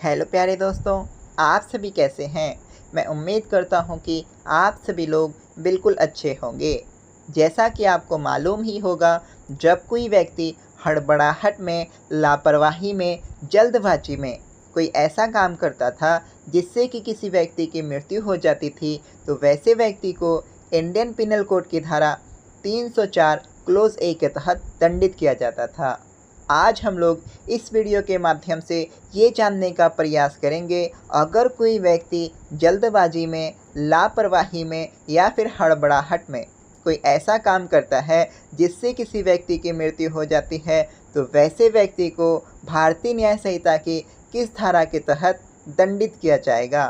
Hello प्यारे दोस्तों, आप सभी कैसे हैं। मैं उम्मीद करता हूं कि आप सभी लोग बिल्कुल अच्छे होंगे। जैसा कि आपको मालूम ही होगा, जब कोई व्यक्ति हड़बड़ाहट में, लापरवाही में, जल्दबाजी में कोई ऐसा काम करता था जिससे कि किसी व्यक्ति की मृत्यु हो जाती थी, तो वैसे व्यक्ति को इंडियन पिनल कोड की धारा 304 क्लोज ए के तहत दंडित किया जाता था। आज हम लोग इस वीडियो के माध्यम से ये जानने का प्रयास करेंगे, अगर कोई व्यक्ति जल्दबाजी में, लापरवाही में या फिर हड़बड़ाहट में कोई ऐसा काम करता है जिससे किसी व्यक्ति की मृत्यु हो जाती है, तो वैसे व्यक्ति को भारतीय न्याय संहिता की किस धारा के तहत दंडित किया जाएगा।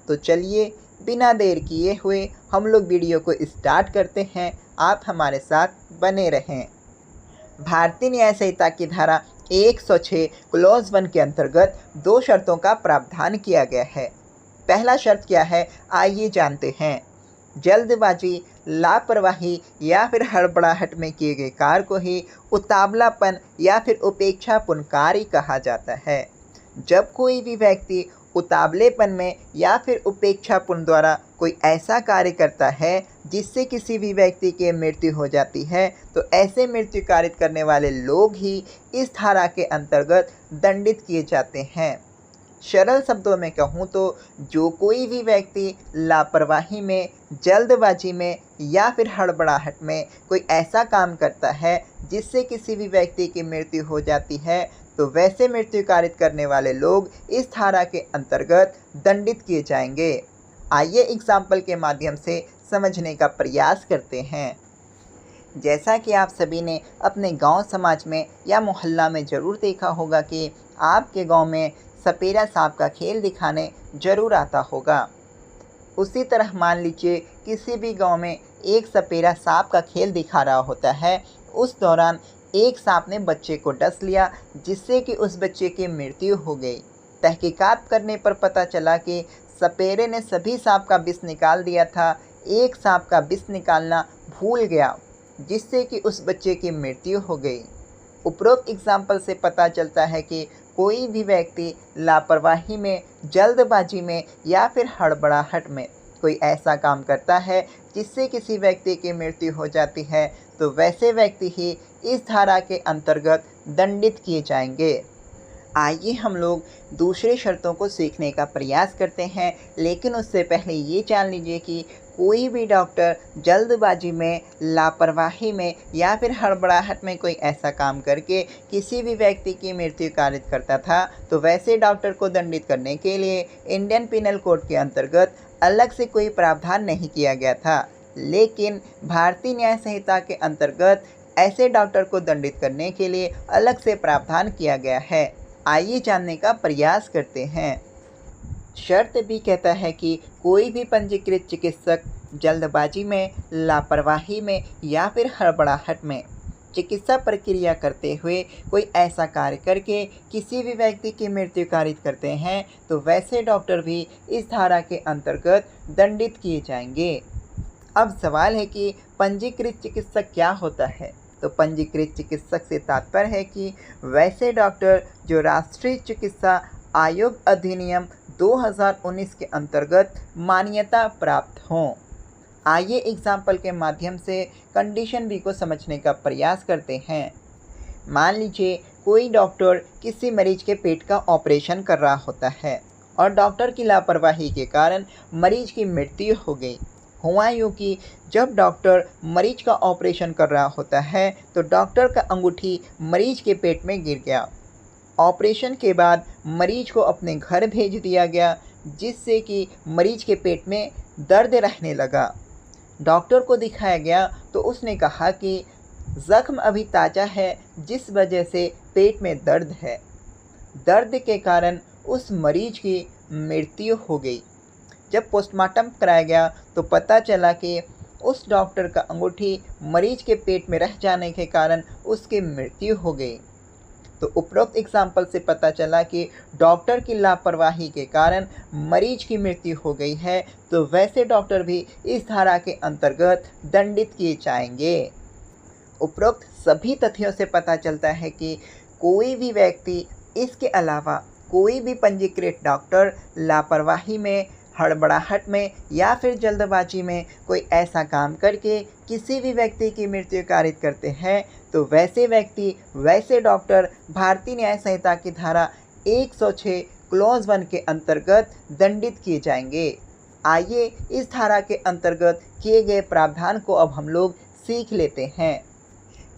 तो चलिए बिना देर किए हुए हम लोग वीडियो को स्टार्ट करते हैं। आप हमारे साथ बने रहें। भारतीय न्याय संहिता की धारा 106 क्लॉज 1 के अंतर्गत 2 शर्तों का प्रावधान किया गया है। पहला शर्त क्या है, आइए जानते हैं। जल्दबाजी, लापरवाही या फिर हड़बड़ाहट में किए गए कार्य को ही उतावलापन या फिर उपेक्षापूर्ण कार्य कहा जाता है। जब कोई भी व्यक्ति उतावलेपन में या फिर उपेक्षापूर्ण द्वारा कोई ऐसा कार्य करता है जिससे किसी भी व्यक्ति की मृत्यु हो जाती है, तो ऐसे मृत्यु कारित करने वाले लोग ही इस धारा के अंतर्गत दंडित किए जाते हैं। सरल शब्दों में कहूँ तो जो कोई भी व्यक्ति लापरवाही में, जल्दबाजी में या फिर हड़बड़ाहट में कोई ऐसा काम करता है जिससे किसी भी व्यक्ति की मृत्यु हो जाती है, तो वैसे मृत्यु कारित करने वाले लोग इस धारा के अंतर्गत दंडित किए जाएंगे। आइए एग्जाम्पल के माध्यम से समझने का प्रयास करते हैं। जैसा कि आप सभी ने अपने गांव समाज में या मोहल्ला में ज़रूर देखा होगा कि आपके गांव में सपेरा सांप का खेल दिखाने ज़रूर आता होगा। उसी तरह मान लीजिए किसी भी गांव में एक सपेरा सांप का खेल दिखा रहा होता है। उस दौरान एक सांप ने बच्चे को डस लिया जिससे कि उस बच्चे की मृत्यु हो गई। तहकीकात करने पर पता चला कि सपेरे ने सभी सांप का विष निकाल दिया था, एक सांप का विष निकालना भूल गया जिससे कि उस बच्चे की मृत्यु हो गई। उपरोक्त एग्जाम्पल से पता चलता है कि कोई भी व्यक्ति लापरवाही में, जल्दबाजी में या फिर हड़बड़ाहट में कोई ऐसा काम करता है जिससे किसी व्यक्ति की मृत्यु हो जाती है, तो वैसे व्यक्ति ही इस धारा के अंतर्गत दंडित किए जाएंगे। आइए हम लोग दूसरे शर्तों को सीखने का प्रयास करते हैं, लेकिन उससे पहले ये जान लीजिए कि कोई भी डॉक्टर जल्दबाजी में, लापरवाही में या फिर हड़बड़ाहट में कोई ऐसा काम करके किसी भी व्यक्ति की मृत्यु कारित करता था, तो वैसे डॉक्टर को दंडित करने के लिए इंडियन पिनल कोड के अंतर्गत अलग से कोई प्रावधान नहीं किया गया था। लेकिन भारतीय न्याय संहिता के अंतर्गत ऐसे डॉक्टर को दंडित करने के लिए अलग से प्रावधान किया गया है। आइए जानने का प्रयास करते हैं। शर्त भी कहता है कि कोई भी पंजीकृत चिकित्सक जल्दबाजी में, लापरवाही में या फिर हड़बड़ाहट में चिकित्सा प्रक्रिया करते हुए कोई ऐसा कार्य करके किसी भी व्यक्ति की मृत्यु कारित करते हैं, तो वैसे डॉक्टर भी इस धारा के अंतर्गत दंडित किए जाएंगे। अब सवाल है कि पंजीकृत चिकित्सक क्या होता है। तो पंजीकृत चिकित्सक से तात्पर्य है कि वैसे डॉक्टर जो राष्ट्रीय चिकित्सा आयोग अधिनियम 2019 के अंतर्गत मान्यता प्राप्त हों। आइए एग्जाम्पल के माध्यम से कंडीशन बी को समझने का प्रयास करते हैं। मान लीजिए कोई डॉक्टर किसी मरीज के पेट का ऑपरेशन कर रहा होता है और डॉक्टर की लापरवाही के कारण मरीज की मृत्यु हो गई। हुआ यूँ कि जब डॉक्टर मरीज का ऑपरेशन कर रहा होता है तो डॉक्टर का अंगूठी मरीज के पेट में गिर गया। ऑपरेशन के बाद मरीज को अपने घर भेज दिया गया जिससे कि मरीज के पेट में दर्द रहने लगा। डॉक्टर को दिखाया गया तो उसने कहा कि ज़ख्म अभी ताज़ा है जिस वजह से पेट में दर्द है। दर्द के कारण उस मरीज की मृत्यु हो गई। जब पोस्टमार्टम कराया गया तो पता चला कि उस डॉक्टर का अंगूठी मरीज के पेट में रह जाने के कारण उसकी मृत्यु हो गई। तो उपरोक्त एग्जाम्पल से पता चला कि डॉक्टर की लापरवाही के कारण मरीज की मृत्यु हो गई है, तो वैसे डॉक्टर भी इस धारा के अंतर्गत दंडित किए जाएंगे। उपरोक्त सभी तथ्यों से पता चलता है कि कोई भी व्यक्ति इसके अलावा कोई भी पंजीकृत डॉक्टर लापरवाही में, हड़बड़ाहट में या फिर जल्दबाजी में कोई ऐसा काम करके किसी भी व्यक्ति की मृत्यु कारित करते हैं तो वैसे व्यक्ति, वैसे डॉक्टर भारतीय न्याय संहिता की धारा 106 क्लॉज 1 के अंतर्गत दंडित किए जाएंगे। आइए इस धारा के अंतर्गत किए गए प्रावधान को अब हम लोग सीख लेते हैं।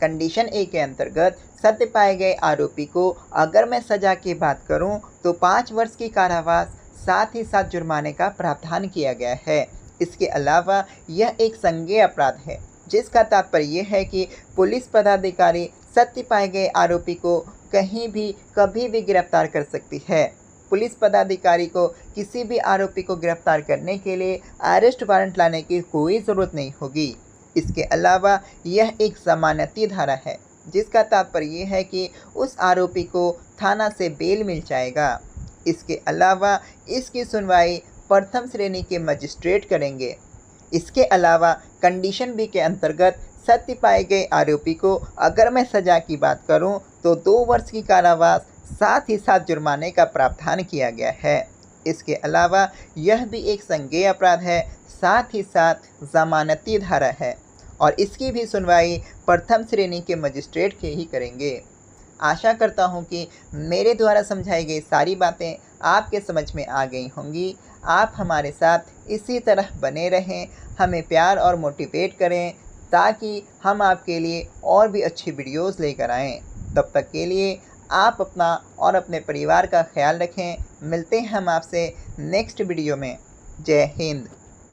कंडीशन ए के अंतर्गत सत्य पाए गए आरोपी को अगर मैं सजा की बात करूं तो 5 वर्ष की कारावास साथ ही साथ जुर्माने का प्रावधान किया गया है। इसके अलावा यह एक संज्ञेय अपराध है, जिसका तात्पर्य यह है कि पुलिस पदाधिकारी सत्य पाए गए आरोपी को कहीं भी कभी भी गिरफ्तार कर सकती है। पुलिस पदाधिकारी को किसी भी आरोपी को गिरफ्तार करने के लिए अरेस्ट वारंट लाने की कोई ज़रूरत नहीं होगी। इसके अलावा यह एक जमानती धारा है, जिसका तात्पर्य यह है कि उस आरोपी को थाना से बेल मिल जाएगा। इसके अलावा इसकी सुनवाई प्रथम श्रेणी के मजिस्ट्रेट करेंगे। इसके अलावा कंडीशन बी के अंतर्गत सत्य पाए गए आरोपी को अगर मैं सजा की बात करूं तो 2 वर्ष की कारावास साथ ही साथ जुर्माने का प्रावधान किया गया है। इसके अलावा यह भी एक संज्ञेय अपराध है, साथ ही साथ जमानती धारा है और इसकी भी सुनवाई प्रथम श्रेणी के मजिस्ट्रेट के ही करेंगे। आशा करता हूं कि मेरे द्वारा समझाई गई सारी बातें आपके समझ में आ गई होंगी। आप हमारे साथ इसी तरह बने रहें, हमें प्यार और मोटिवेट करें ताकि हम आपके लिए और भी अच्छी वीडियोस लेकर आएँ। तब तक के लिए आप अपना और अपने परिवार का ख्याल रखें। मिलते हैं हम आपसे नेक्स्ट वीडियो में। जय हिंद।